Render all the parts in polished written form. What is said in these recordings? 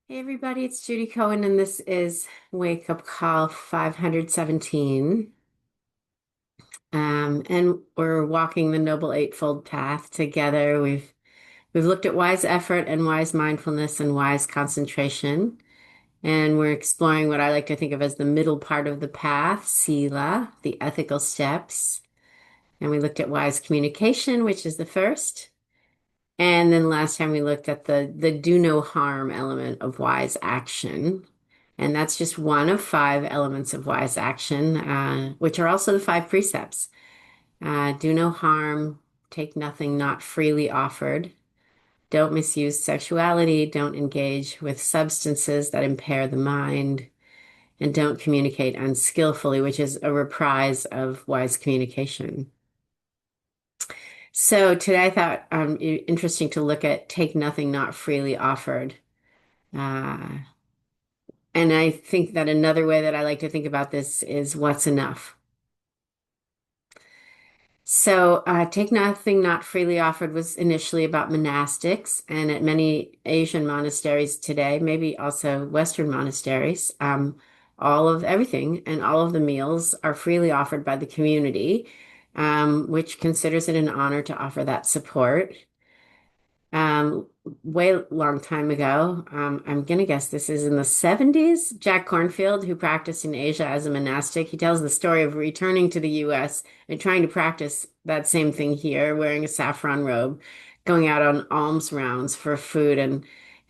Hey everybody, it's Judy Cohen, and this is Wake Up Call 517. And we're walking the Noble Eightfold Path together. We've looked at wise effort and wise mindfulness and wise concentration, and we're exploring what I like to think of as the middle part of the path, Sila, the ethical steps. And we looked at wise communication, which is the first. And then last time we looked at the do no harm element of wise action. And that's just one of five elements of wise action, which are also the five precepts. Do no harm, take nothing not freely offered, don't misuse sexuality, don't engage with substances that impair the mind, and don't communicate unskillfully, which is a reprise of wise communication. So today I thought interesting to look at take nothing not freely offered. Uh, and I think that another way that I like to think about this is what's enough. So, Take Nothing Not Freely Offered was initially about monastics, and at many Asian monasteries today, maybe also Western monasteries, all of everything and all of the meals are freely offered by the community, which considers it an honor to offer that support. um, Way long time ago. I'm gonna guess this is in the 70s. Jack Cornfield, who practiced in Asia as a monastic, he tells the story of returning to the US and trying to practice that same thing here, wearing a saffron robe, going out on alms rounds for food. And,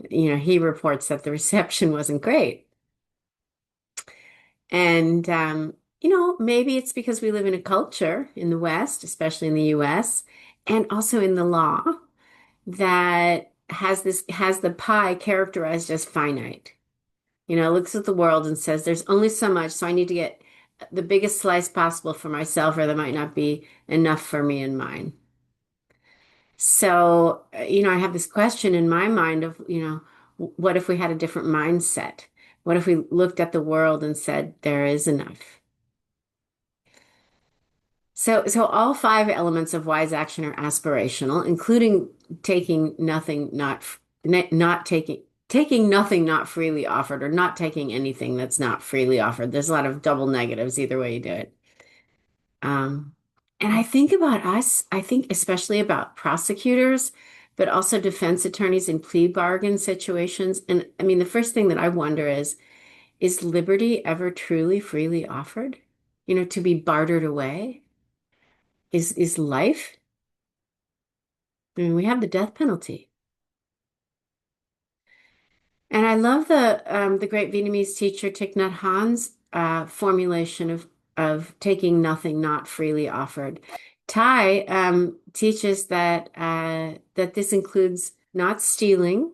he reports that the reception wasn't great. And, maybe it's because we live in a culture in the West, especially in the US, and also in the law that has the pie characterized as finite. Looks at the world and says there's only so much, so I need to get the biggest slice possible for myself, or there might not be enough for me and mine. So, I have this question in my mind of, what if we had a different mindset? What if we looked at the world and said there is enough? So all five elements of wise action are aspirational, including taking nothing not taking nothing not freely offered, or not taking anything that's not freely offered. There's a lot of double negatives either way you do it. Um, and I think about us, I think especially about prosecutors, but also defense attorneys in plea bargain situations. And I mean, the first thing that I wonder is liberty ever truly freely offered? To be bartered away? Is life? I mean, we have the death penalty. And I love the great Vietnamese teacher Thich Nhat Hanh's formulation of taking nothing not freely offered. Thai teaches that this includes not stealing,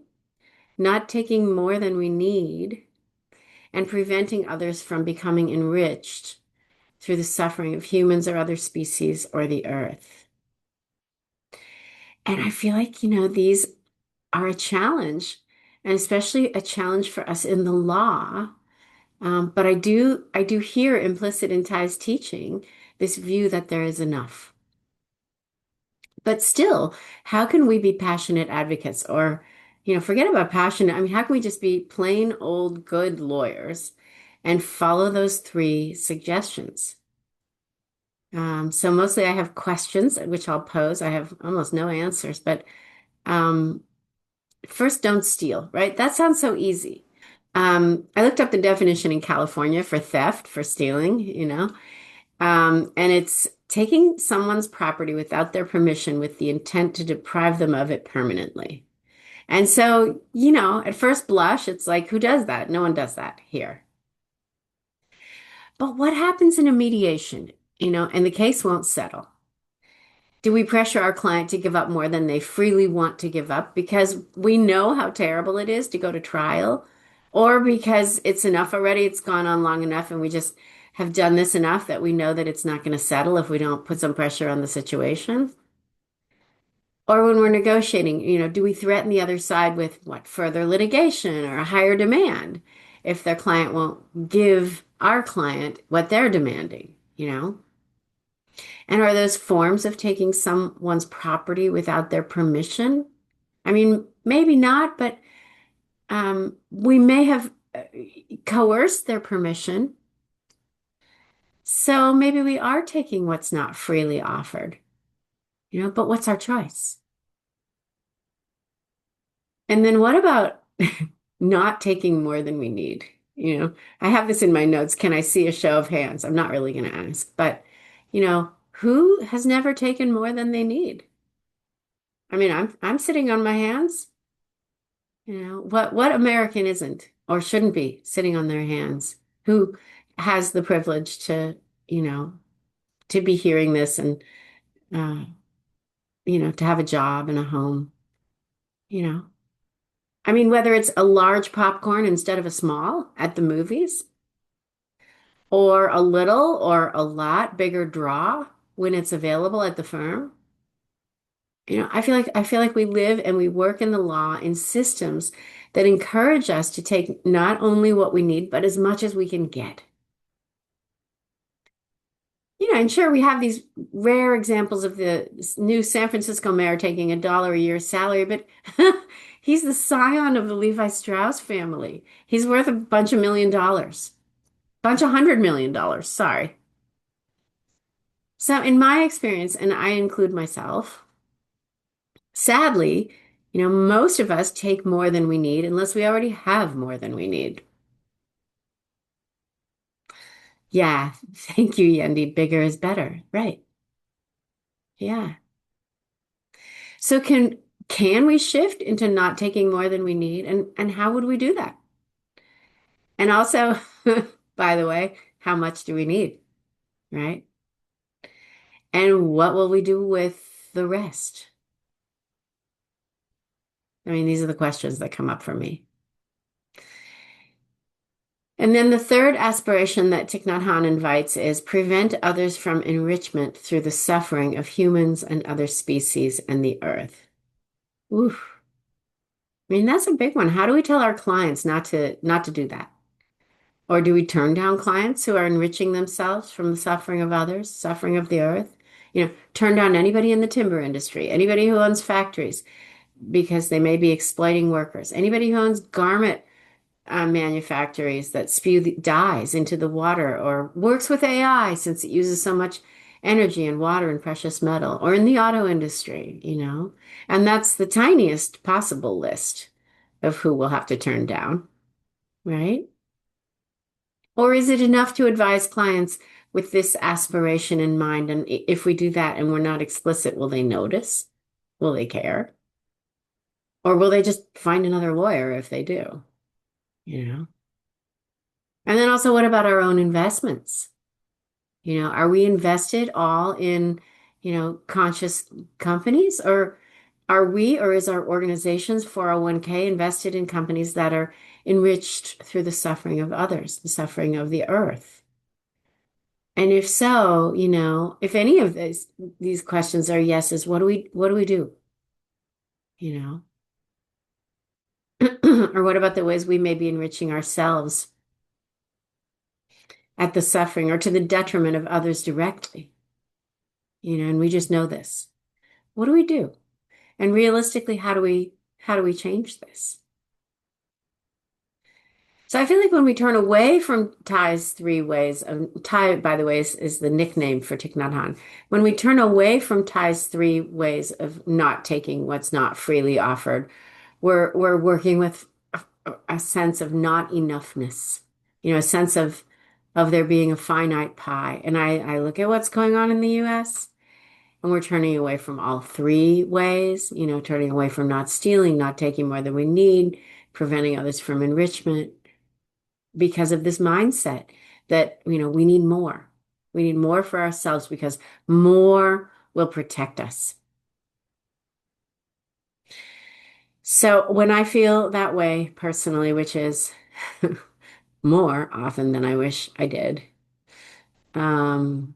not taking more than we need, and preventing others from becoming enriched through the suffering of humans or other species or the earth. And I feel like, these are a challenge, and especially a challenge for us in the law. But I do hear implicit in Ty's teaching this view that there is enough. But still, how can we be passionate advocates, or, forget about passionate? I mean, how can we just be plain old good lawyers and follow those three suggestions? So mostly I have questions, which I'll pose. I have almost no answers, but um, first, don't steal, right? That sounds so easy. I looked up the definition in California for theft, for stealing, and it's taking someone's property without their permission with the intent to deprive them of it permanently. And so, at first blush, it's like, who does that? No one does that here. But what happens in a mediation, and the case won't settle? Do we pressure our client to give up more than they freely want to give up because we know how terrible it is to go to trial, or because it's enough already, it's gone on long enough, and we just have done this enough that we know that it's not going to settle if we don't put some pressure on the situation? Or when we're negotiating, do we threaten the other side with what, further litigation or a higher demand if their client won't give our client what they're demanding, you know? And are those forms of taking someone's property without their permission? I mean, maybe not, but we may have coerced their permission. So maybe we are taking what's not freely offered, but what's our choice? And then what about not taking more than we need? I have this in my notes. Can I see a show of hands? I'm not really going to ask, but who has never taken more than they need? I mean, I'm sitting on my hands. What American isn't or shouldn't be sitting on their hands? Who has the privilege you know, to be hearing this and uh, to have a job and a home, you know? I mean, whether it's a large popcorn instead of a small at the movies, or a little or a lot bigger draw when it's available at the firm. I feel like we live and we work in the law in systems that encourage us to take not only what we need, but as much as we can get. And sure, we have these rare examples of the new San Francisco mayor taking $1 a year salary, but he's the scion of the Levi Strauss family. He's worth a bunch of $1 million, bunch of $100 million, sorry. So in my experience, and I include myself, sadly, most of us take more than we need unless we already have more than we need. Yeah, thank you, Yendi. Bigger is better. Right. Yeah. So can we shift into not taking more than we need? And how would we do that? And also, by the way, how much do we need? Right? And what will we do with the rest? I mean, these are the questions that come up for me. And then the third aspiration that Thich Nhat Hanh invites is prevent others from enrichment through the suffering of humans and other species and the earth. Oof. I mean, that's a big one. How do we tell our clients not to do that? Or do we turn down clients who are enriching themselves from the suffering of others, suffering of the earth? Turn down anybody in the timber industry, anybody who owns factories because they may be exploiting workers, anybody who owns garment manufacturers that spew dyes into the water or works with AI since it uses so much energy and water and precious metal, or in the auto industry. And that's the tiniest possible list of who we'll have to turn down, right? Or is it enough to advise clients with this aspiration in mind? And if we do that and we're not explicit, will they notice? Will they care? Or will they just find another lawyer if they do? You know? And then also, what about our own investments? Are we invested all in, conscious companies, or is our organization's 401(k) invested in companies that are enriched through the suffering of others, the suffering of the earth? And if so, if any of these questions are yeses, what do we do? You know? Or what about the ways we may be enriching ourselves at the suffering or to the detriment of others directly? And we just know this. What do we do? And realistically, how do we change this? So I feel like when we turn away from Thay's three ways of Thay, by the way, is the nickname for Thich Nhat Hanh. When we turn away from Thay's three ways of not taking what's not freely offered, we're working with a sense of not enoughness, a sense of there being a finite pie. And I look at what's going on in the US. And we're turning away from all three ways, turning away from not stealing, not taking more than we need, preventing others from enrichment because of this mindset that, we need more. We need more for ourselves because more will protect us. So when I feel that way personally, which is more often than I wish I did, um,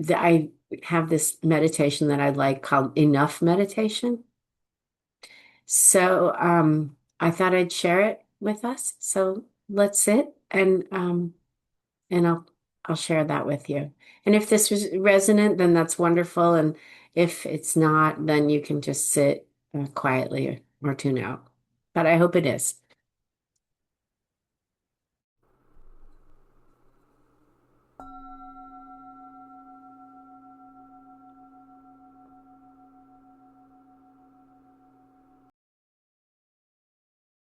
I have this meditation that I like called enough meditation. So I thought I'd share it with us. So let's sit and I'll share that with you. And if this was resonant, then that's wonderful. And if it's not, then you can just sit quietly or tune out. But I hope it is.